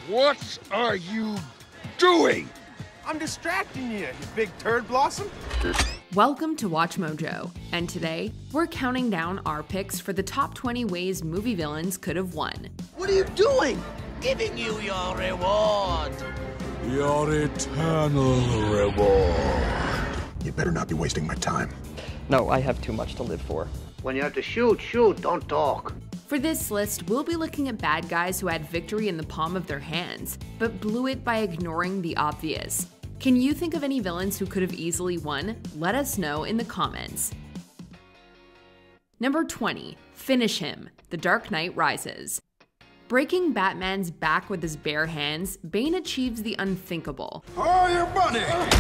What are you doing? I'm distracting you, you big turd blossom. Welcome to WatchMojo, and today we're counting down our picks for the top 20 ways movie villains could have won. What are you doing? Giving you your reward. Your eternal reward. You better not be wasting my time. No, I have too much to live for. When you have to shoot, don't talk. For this list, we'll be looking at bad guys who had victory in the palm of their hands, but blew it by ignoring the obvious. Can you think of any villains who could have easily won? Let us know in the comments. Number 20. Finish him. The Dark Knight Rises. Breaking Batman's back with his bare hands, Bane achieves the unthinkable. Oh, your money!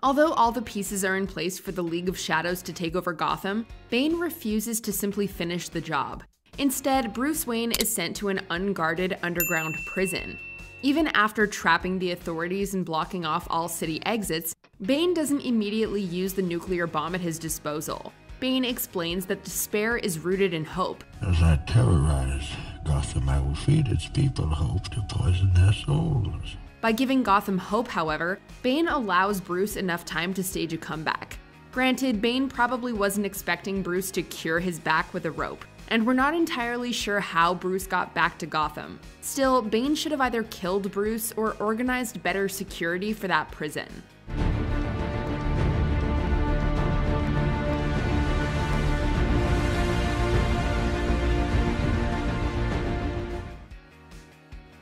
Although all the pieces are in place for the League of Shadows to take over Gotham, Bane refuses to simply finish the job. Instead, Bruce Wayne is sent to an unguarded underground prison. Even after trapping the authorities and blocking off all city exits, Bane doesn't immediately use the nuclear bomb at his disposal. Bane explains that despair is rooted in hope. As I terrorize Gotham, I will feed its people hope to poison their souls. By giving Gotham hope, however, Bane allows Bruce enough time to stage a comeback. Granted, Bane probably wasn't expecting Bruce to cure his back with a rope, and we're not entirely sure how Bruce got back to Gotham. Still, Bane should have either killed Bruce or organized better security for that prison.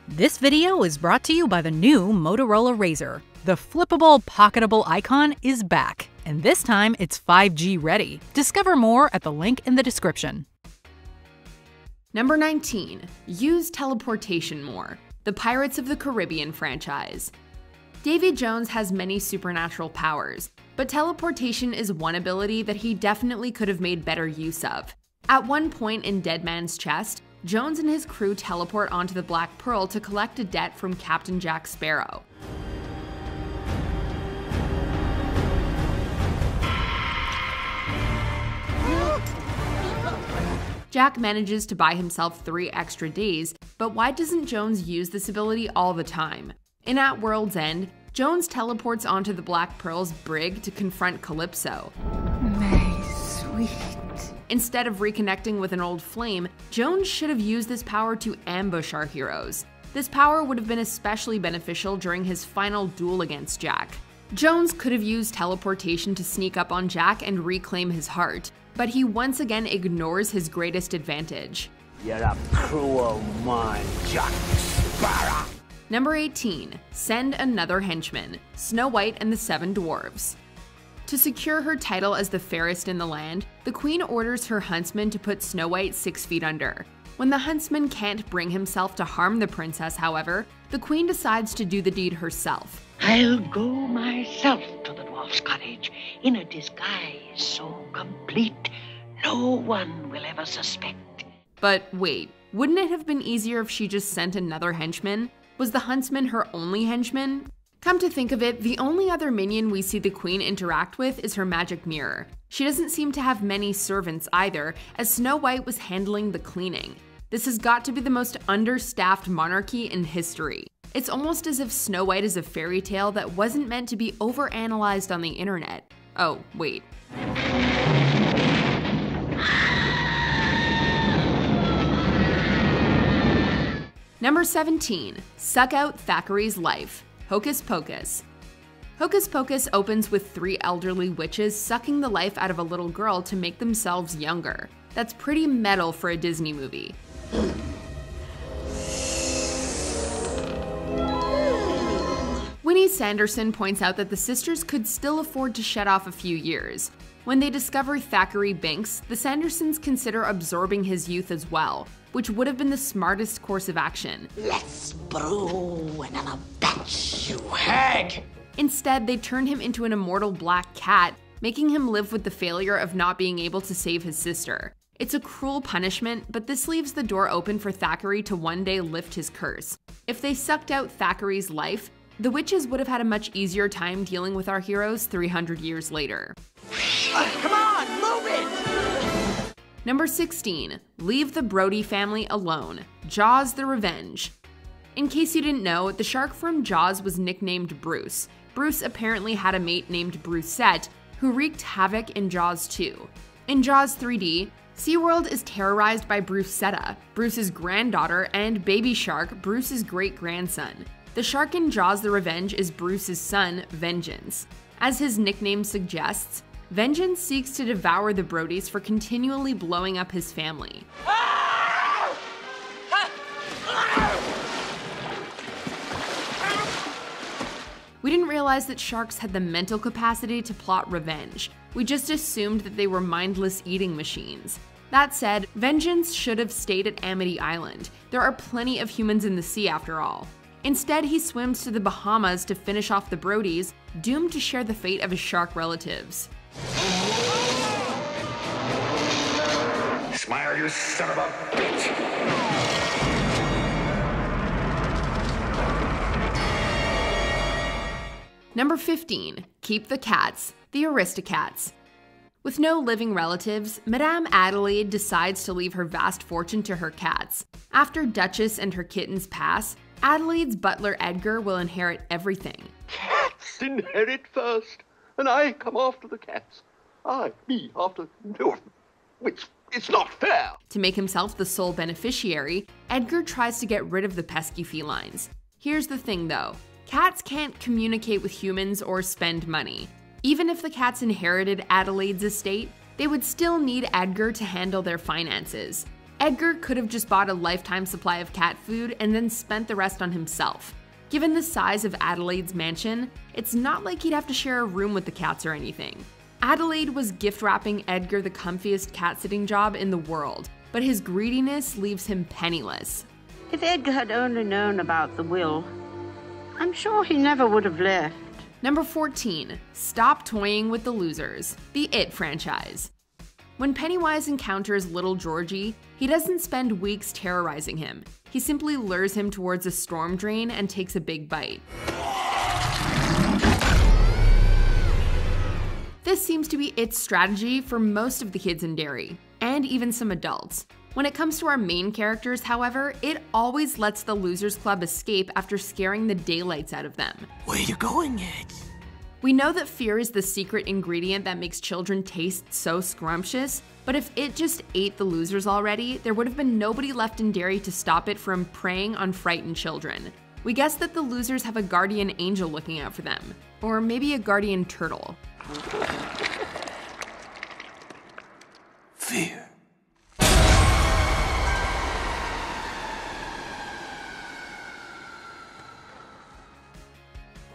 This video is brought to you by the new Motorola Razr. The flippable, pocketable icon is back, and this time it's 5G ready. Discover more at the link in the description. Number 19. Use teleportation more. The Pirates of the Caribbean franchise. Davy Jones has many supernatural powers, but teleportation is one ability that he definitely could have made better use of. At one point in Dead Man's Chest, Jones and his crew teleport onto the Black Pearl to collect a debt from Captain Jack Sparrow. Jack manages to buy himself 3 extra days, but why doesn't Jones use this ability all the time? In At World's End, Jones teleports onto the Black Pearl's brig to confront Calypso. My sweet. Instead of reconnecting with an old flame, Jones should have used this power to ambush our heroes. This power would have been especially beneficial during his final duel against Jack. Jones could have used teleportation to sneak up on Jack and reclaim his heart, but he once again ignores his greatest advantage. You're a cruel man, Jack Sparrow. Number 18. Send another henchman. Snow White and the Seven Dwarfs. To secure her title as the fairest in the land, the queen orders her huntsman to put Snow White 6 feet under. When the huntsman can't bring himself to harm the princess, however, the queen decides to do the deed herself. I'll go myself to the dwarf's cottage in a disguise so complete no one will ever suspect. But wait, wouldn't it have been easier if she just sent another henchman? Was the huntsman her only henchman? Come to think of it, the only other minion we see the queen interact with is her magic mirror. She doesn't seem to have many servants either, as Snow White was handling the cleaning. This has got to be the most understaffed monarchy in history. It's almost as if Snow White is a fairy tale that wasn't meant to be overanalyzed on the internet. Oh, wait. Number 17. Suck out Thackeray's life. Hocus Pocus. Hocus Pocus opens with 3 elderly witches sucking the life out of a little girl to make themselves younger. That's pretty metal for a Disney movie. Winnie Sanderson points out that the sisters could still afford to shed off a few years. When they discover Thackeray Binks, the Sandersons consider absorbing his youth as well, which would have been the smartest course of action. Let's brew another batch, you Hag! Instead, they turn him into an immortal black cat, making him live with the failure of not being able to save his sister. It's a cruel punishment, but this leaves the door open for Thackeray to one day lift his curse. If they sucked out Thackeray's life, the witches would have had a much easier time dealing with our heroes 300 years later. Come on, move it! Number 16. Leave the Brody family alone. Jaws the Revenge. In case you didn't know, the shark from Jaws was nicknamed Bruce. Bruce apparently had a mate named Brucette, who wreaked havoc in Jaws 2. In Jaws 3D, SeaWorld is terrorized by Brucetta, Bruce's granddaughter, and baby shark, Bruce's great-grandson. The shark in Jaws the Revenge is Bruce's son, Vengeance. As his nickname suggests, Vengeance seeks to devour the Brodies for continually blowing up his family. We didn't realize that sharks had the mental capacity to plot revenge. We just assumed that they were mindless eating machines. That said, Vengeance should have stayed at Amity Island. There are plenty of humans in the sea after all. Instead, he swims to the Bahamas to finish off the Brodies, doomed to share the fate of his shark relatives. Smile, you son of a bitch! Number 15. Keep the Cats, the Aristocats. With no living relatives, Madame Adelaide decides to leave her vast fortune to her cats. After Duchess and her kittens pass, Adelaide's butler Edgar will inherit everything. Cats inherit first, and I come after the cats. Me after... No, it's not fair. To make himself the sole beneficiary, Edgar tries to get rid of the pesky felines. Here's the thing though. Cats can't communicate with humans or spend money. Even if the cats inherited Adelaide's estate, they would still need Edgar to handle their finances. Edgar could have just bought a lifetime supply of cat food and then spent the rest on himself. Given the size of Adelaide's mansion, it's not like he'd have to share a room with the cats or anything. Adelaide was gift-wrapping Edgar the comfiest cat-sitting job in the world, but his greediness leaves him penniless. If Edgar had only known about the will, I'm sure he never would have left. Number 14. Stop toying with the losers. The It franchise. When Pennywise encounters little Georgie, he doesn't spend weeks terrorizing him. He simply lures him towards a storm drain and takes a big bite. This seems to be It's strategy for most of the kids in Derry, and even some adults. When it comes to our main characters, however, It always lets the Losers Club escape after scaring the daylights out of them. Where you going, It? We know that fear is the secret ingredient that makes children taste so scrumptious, but if It just ate the losers already, there would have been nobody left in Derry to stop it from preying on frightened children. We guess that the losers have a guardian angel looking out for them, or maybe a guardian turtle. Fear.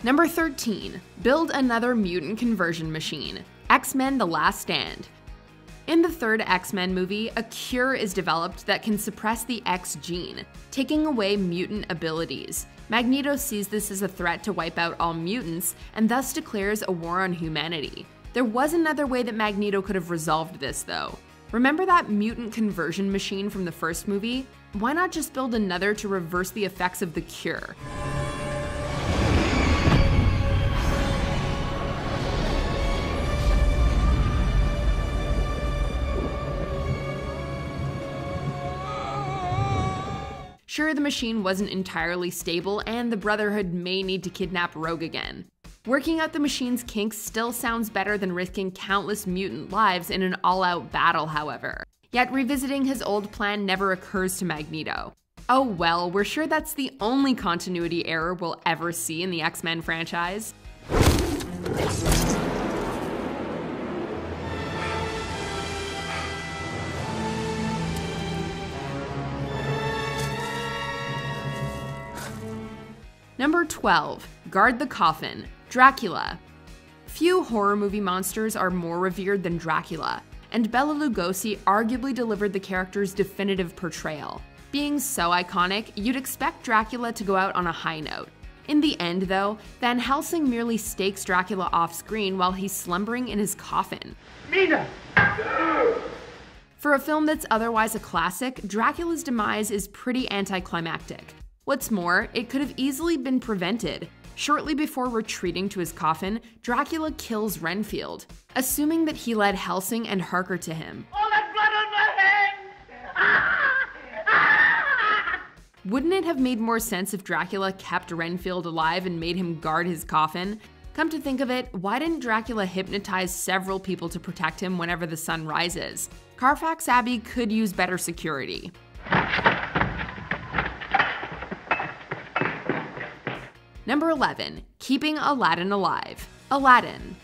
Number 13. Build another mutant conversion machine. X-Men: The Last Stand. In the third X-Men movie, a cure is developed that can suppress the X gene, taking away mutant abilities. Magneto sees this as a threat to wipe out all mutants, and thus declares a war on humanity. There was another way that Magneto could have resolved this, though. Remember that mutant conversion machine from the first movie? Why not just build another to reverse the effects of the cure? Sure, the machine wasn't entirely stable, and the Brotherhood may need to kidnap Rogue again. Working out the machine's kinks still sounds better than risking countless mutant lives in an all-out battle, however. Yet revisiting his old plan never occurs to Magneto. Oh well, we're sure that's the only continuity error we'll ever see in the X-Men franchise. Number 12. Guard the Coffin. Dracula. Few horror movie monsters are more revered than Dracula, and Bela Lugosi arguably delivered the character's definitive portrayal. Being so iconic, you'd expect Dracula to go out on a high note. In the end, though, Van Helsing merely stakes Dracula off-screen while he's slumbering in his coffin. Mina! For a film that's otherwise a classic, Dracula's demise is pretty anticlimactic. What's more, it could have easily been prevented. Shortly before retreating to his coffin, Dracula kills Renfield, assuming that he led Helsing and Harker to him. All that blood on my Wouldn't it have made more sense if Dracula kept Renfield alive and made him guard his coffin? Come to think of it, why didn't Dracula hypnotize several people to protect him whenever the sun rises? Carfax Abbey could use better security. Number 11. Keeping Aladdin alive. Aladdin.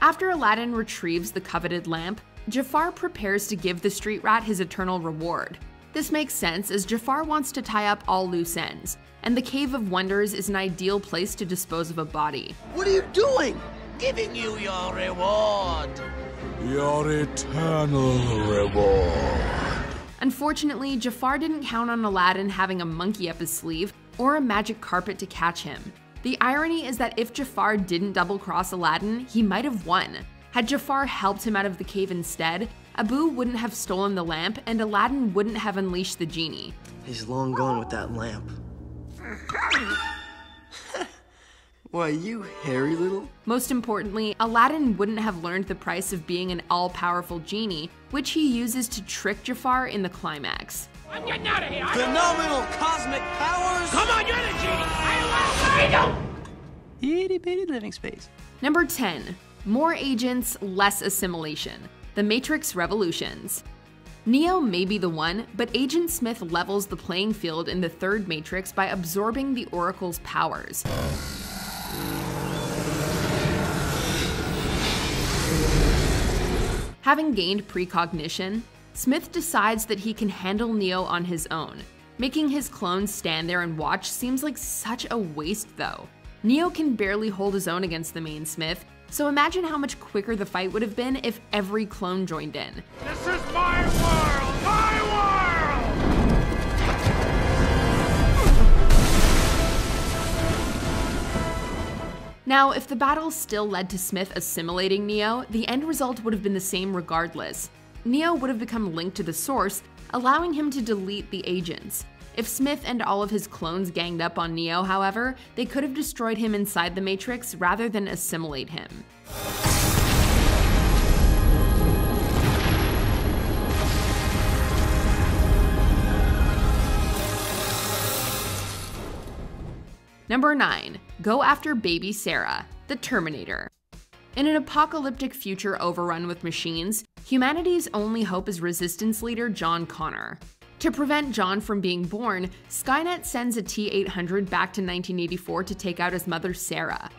After Aladdin retrieves the coveted lamp, Jafar prepares to give the street rat his eternal reward. This makes sense as Jafar wants to tie up all loose ends, and the Cave of Wonders is an ideal place to dispose of a body. What are you doing? Giving you your reward. Your eternal reward. Unfortunately, Jafar didn't count on Aladdin having a monkey up his sleeve or a magic carpet to catch him. The irony is that if Jafar didn't double-cross Aladdin, he might have won. Had Jafar helped him out of the cave instead, Abu wouldn't have stolen the lamp and Aladdin wouldn't have unleashed the genie. He's long gone with that lamp. Why, you hairy little... Most importantly, Aladdin wouldn't have learned the price of being an all-powerful genie, which he uses to trick Jafar in the climax. I'm getting out of here! Phenomenal cosmic powers! Come on, you're the genie! I don't! Itty-bitty living space. Number 10. More agents, less assimilation. The Matrix Revolutions. Neo may be the one, but Agent Smith levels the playing field in the third Matrix by absorbing the Oracle's powers. Having gained precognition, Smith decides that he can handle Neo on his own. Making his clones stand there and watch seems like such a waste though. Neo can barely hold his own against the main Smith, so imagine how much quicker the fight would have been if every clone joined in. This is my world! My world! Now, if the battle still led to Smith assimilating Neo, the end result would have been the same regardless. Neo would have become linked to the Source, allowing him to delete the agents. If Smith and all of his clones ganged up on Neo, however, they could have destroyed him inside the Matrix rather than assimilate him. Number 9. Go after baby Sarah, the Terminator. In an apocalyptic future overrun with machines, humanity's only hope is Resistance leader John Connor. To prevent John from being born, Skynet sends a T-800 back to 1984 to take out his mother Sarah.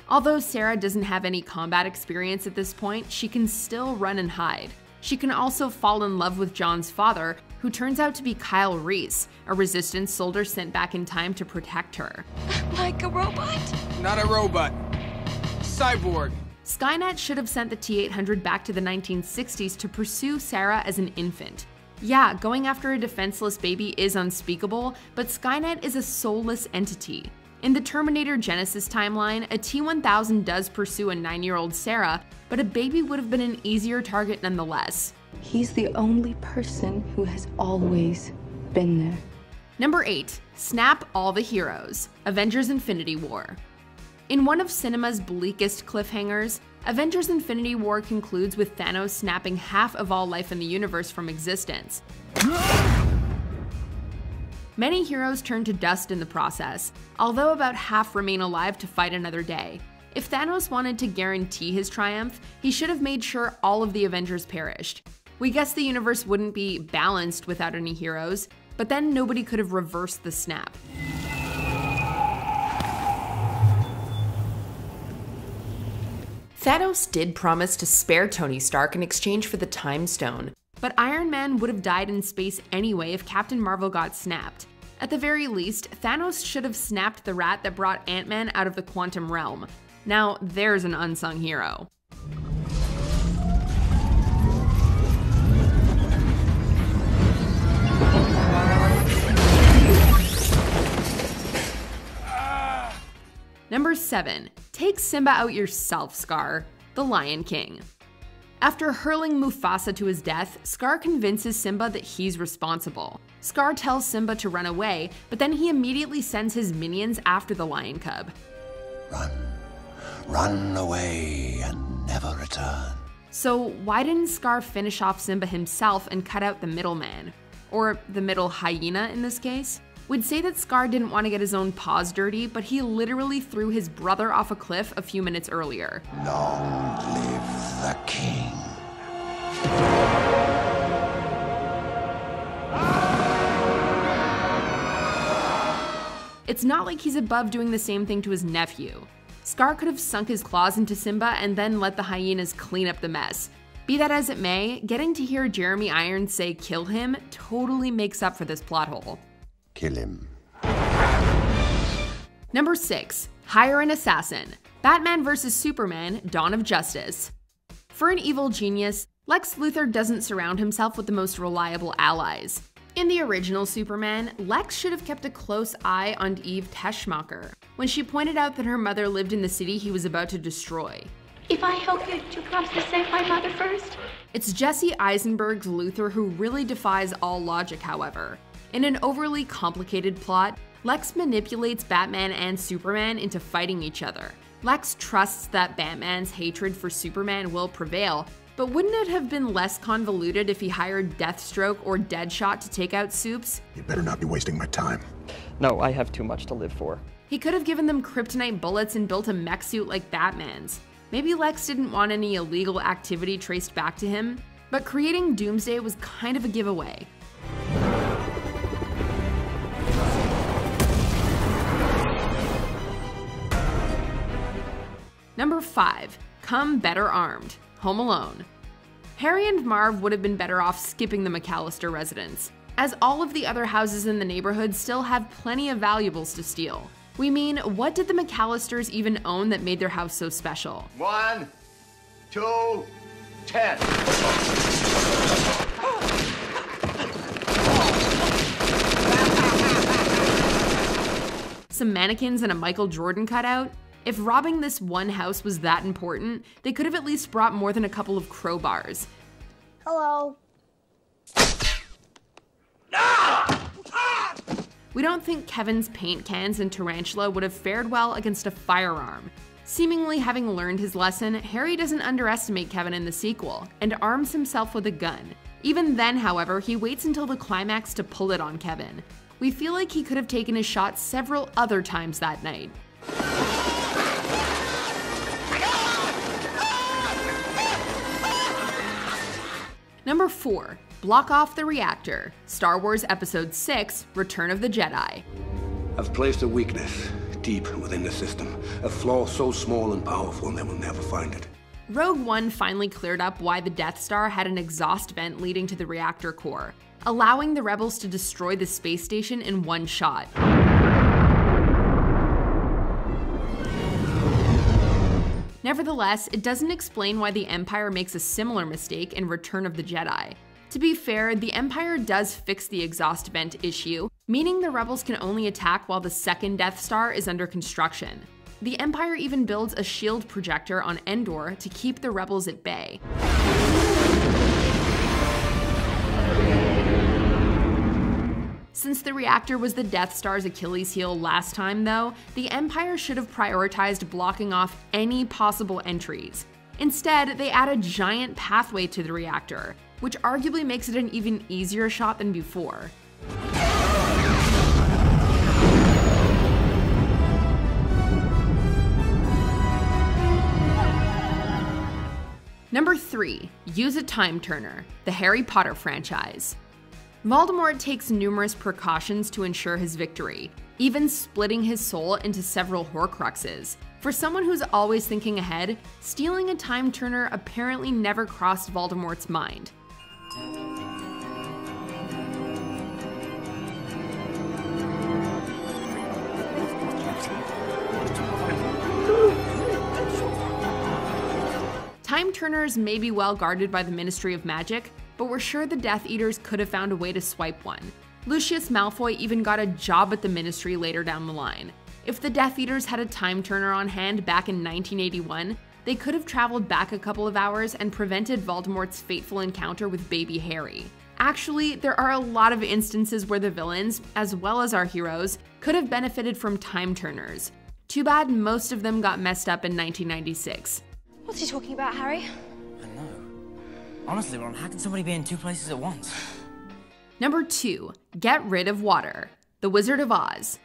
Although Sarah doesn't have any combat experience at this point, she can still run and hide. She can also fall in love with John's father, who turns out to be Kyle Reese, a Resistance soldier sent back in time to protect her. Like a robot? Not a robot. Cyborg. Skynet should have sent the T-800 back to the 1960s to pursue Sarah as an infant. Yeah, going after a defenseless baby is unspeakable, but Skynet is a soulless entity. In the Terminator Genesis timeline, a T-1000 does pursue a 9-year-old Sarah, but a baby would have been an easier target nonetheless. He's the only person who has always been there. Number 8. Snap all the heroes. Avengers Infinity War. In one of cinema's bleakest cliffhangers, Avengers Infinity War concludes with Thanos snapping half of all life in the universe from existence. Many heroes turn to dust in the process, although about half remain alive to fight another day. If Thanos wanted to guarantee his triumph, he should have made sure all of the Avengers perished. We guess the universe wouldn't be balanced without any heroes, but then nobody could have reversed the snap. Thanos did promise to spare Tony Stark in exchange for the Time Stone, but Iron Man would have died in space anyway if Captain Marvel got snapped. At the very least, Thanos should have snapped the rat that brought Ant-Man out of the quantum realm. Now, there's an unsung hero. Number 7. Take Simba out yourself, Scar. The Lion King. After hurling Mufasa to his death, Scar convinces Simba that he's responsible. Scar tells Simba to run away, but then he immediately sends his minions after the lion cub. Run. Run away and never return. So why didn't Scar finish off Simba himself and cut out the middleman? Or the middle hyena in this case? We'd say that Scar didn't want to get his own paws dirty, but he literally threw his brother off a cliff a few minutes earlier. Long live the king. It's not like he's above doing the same thing to his nephew. Scar could have sunk his claws into Simba and then let the hyenas clean up the mess. Be that as it may, getting to hear Jeremy Irons say kill him totally makes up for this plot hole. Kill him. Number 6. Hire an assassin. Batman vs. Superman: Dawn of Justice. For an evil genius, Lex Luthor doesn't surround himself with the most reliable allies. In the original Superman, Lex should have kept a close eye on Eve Teschmacher when she pointed out that her mother lived in the city he was about to destroy. If I help you, do you promise to save my mother first? It's Jesse Eisenberg's Luthor who really defies all logic, however. In an overly complicated plot, Lex manipulates Batman and Superman into fighting each other. Lex trusts that Batman's hatred for Superman will prevail, but wouldn't it have been less convoluted if he hired Deathstroke or Deadshot to take out Supes? You better not be wasting my time. No, I have too much to live for. He could have given them kryptonite bullets and built a mech suit like Batman's. Maybe Lex didn't want any illegal activity traced back to him, but creating Doomsday was kind of a giveaway. Number 5. Come better armed. Home Alone. Harry and Marv would have been better off skipping the McAllister residence, as all of the other houses in the neighborhood still have plenty of valuables to steal. We mean, what did the McAllisters even own that made their house so special? 1, 2, 10. Some mannequins and a Michael Jordan cutout? If robbing this one house was that important, they could have at least brought more than a couple of crowbars. Hello. We don't think Kevin's paint cans and tarantula would have fared well against a firearm. Seemingly having learned his lesson, Harry doesn't underestimate Kevin in the sequel, and arms himself with a gun. Even then, however, he waits until the climax to pull it on Kevin. We feel like he could have taken his shot several other times that night. Number 4. Block off the reactor. Star Wars Episode 6: Return of the Jedi. I've placed a weakness deep within the system, a flaw so small and powerful they will never find it. Rogue One finally cleared up why the Death Star had an exhaust vent leading to the reactor core, allowing the rebels to destroy the space station in one shot. Nevertheless, it doesn't explain why the Empire makes a similar mistake in Return of the Jedi. To be fair, the Empire does fix the exhaust vent issue, meaning the rebels can only attack while the second Death Star is under construction. The Empire even builds a shield projector on Endor to keep the rebels at bay. Since the reactor was the Death Star's Achilles heel last time though, the Empire should have prioritized blocking off any possible entries. Instead, they add a giant pathway to the reactor, which arguably makes it an even easier shot than before. Number 3. Use a time turner. The Harry Potter franchise. Voldemort takes numerous precautions to ensure his victory, even splitting his soul into several Horcruxes. For someone who's always thinking ahead, stealing a time turner apparently never crossed Voldemort's mind. Time turners may be well guarded by the Ministry of Magic, but we're sure the Death Eaters could have found a way to swipe one. Lucius Malfoy even got a job at the Ministry later down the line. If the Death Eaters had a time turner on hand back in 1981, they could have traveled back a couple of hours and prevented Voldemort's fateful encounter with baby Harry. Actually, there are a lot of instances where the villains, as well as our heroes, could have benefited from time turners. Too bad most of them got messed up in 1996. What's he talking about, Harry? I know. Honestly, Ron, how can somebody be in two places at once? Number 2. Get rid of water. The Wizard of Oz.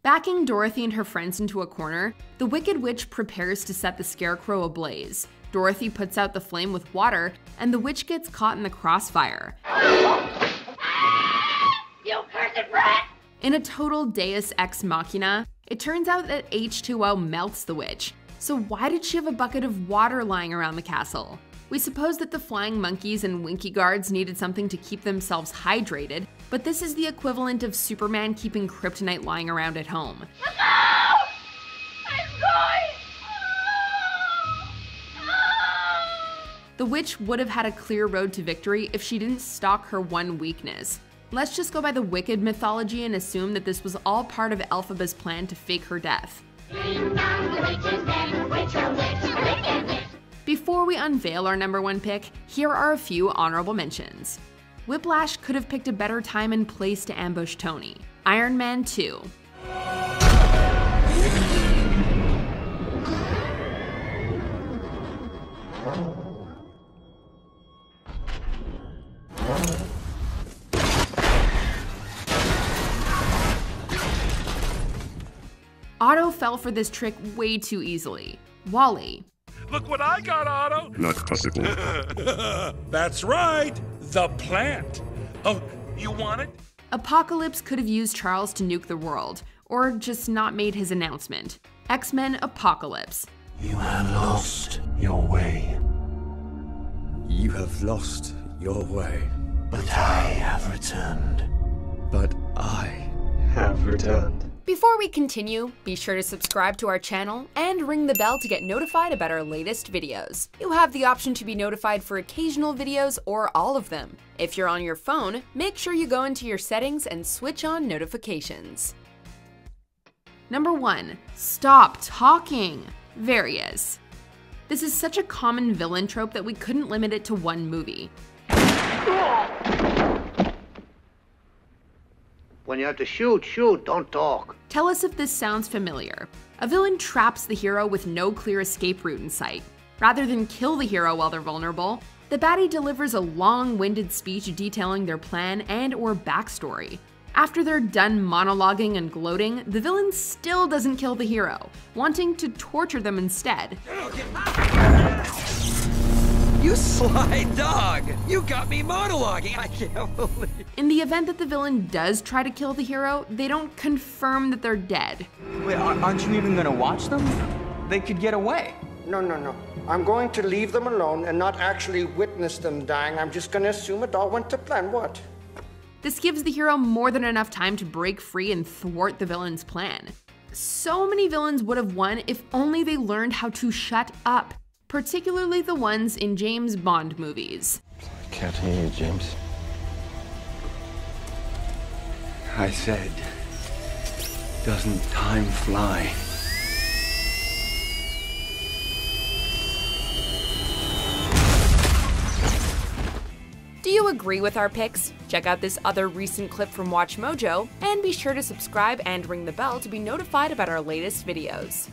Backing Dorothy and her friends into a corner, the Wicked Witch prepares to set the Scarecrow ablaze. Dorothy puts out the flame with water, and the witch gets caught in the crossfire. You cursed brat! In a total deus ex machina, it turns out that H2O melts the witch. So why did she have a bucket of water lying around the castle? We suppose that the flying monkeys and Winky guards needed something to keep themselves hydrated, but this is the equivalent of Superman keeping kryptonite lying around at home. No! I'm going! The witch would have had a clear road to victory if she didn't stalk her one weakness. Let's just go by the Wicked mythology and assume that this was all part of Elphaba's plan to fake her death. Before we unveil our number 1 pick, here are a few honorable mentions. Whiplash could have picked a better time and place to ambush Tony. Iron Man 2. Otto fell for this trick way too easily. Wall-E. Look what I got, Otto! Not possible. That's right! The plant! Oh, you want it? Apocalypse could have used Charles to nuke the world, or just not made his announcement. X-Men Apocalypse. You have lost your way. You have lost your way. But I have returned. But I have returned. Before we continue, be sure to subscribe to our channel and ring the bell to get notified about our latest videos. You have the option to be notified for occasional videos or all of them. If you're on your phone, make sure you go into your settings and switch on notifications. Number 1. Stop talking. Various. This is such a common villain trope that we couldn't limit it to one movie. When you have to shoot, shoot, don't talk. Tell us if this sounds familiar. A villain traps the hero with no clear escape route in sight. Rather than kill the hero while they're vulnerable, the baddie delivers a long-winded speech detailing their plan and/or backstory. After they're done monologuing and gloating, the villain still doesn't kill the hero, wanting to torture them instead. You sly dog! You got me monologuing, I can't believe. In the event that the villain does try to kill the hero, they don't confirm that they're dead. Wait, aren't you even gonna watch them? They could get away. No. I'm going to leave them alone and not actually witness them dying. I'm just gonna assume it all went to plan. What? This gives the hero more than enough time to break free and thwart the villain's plan. So many villains would have won if only they learned how to shut up, particularly the ones in James Bond movies. I can't hear you, James. I said, doesn't time fly? Do you agree with our picks? Check out this other recent clip from WatchMojo, and be sure to subscribe and ring the bell to be notified about our latest videos.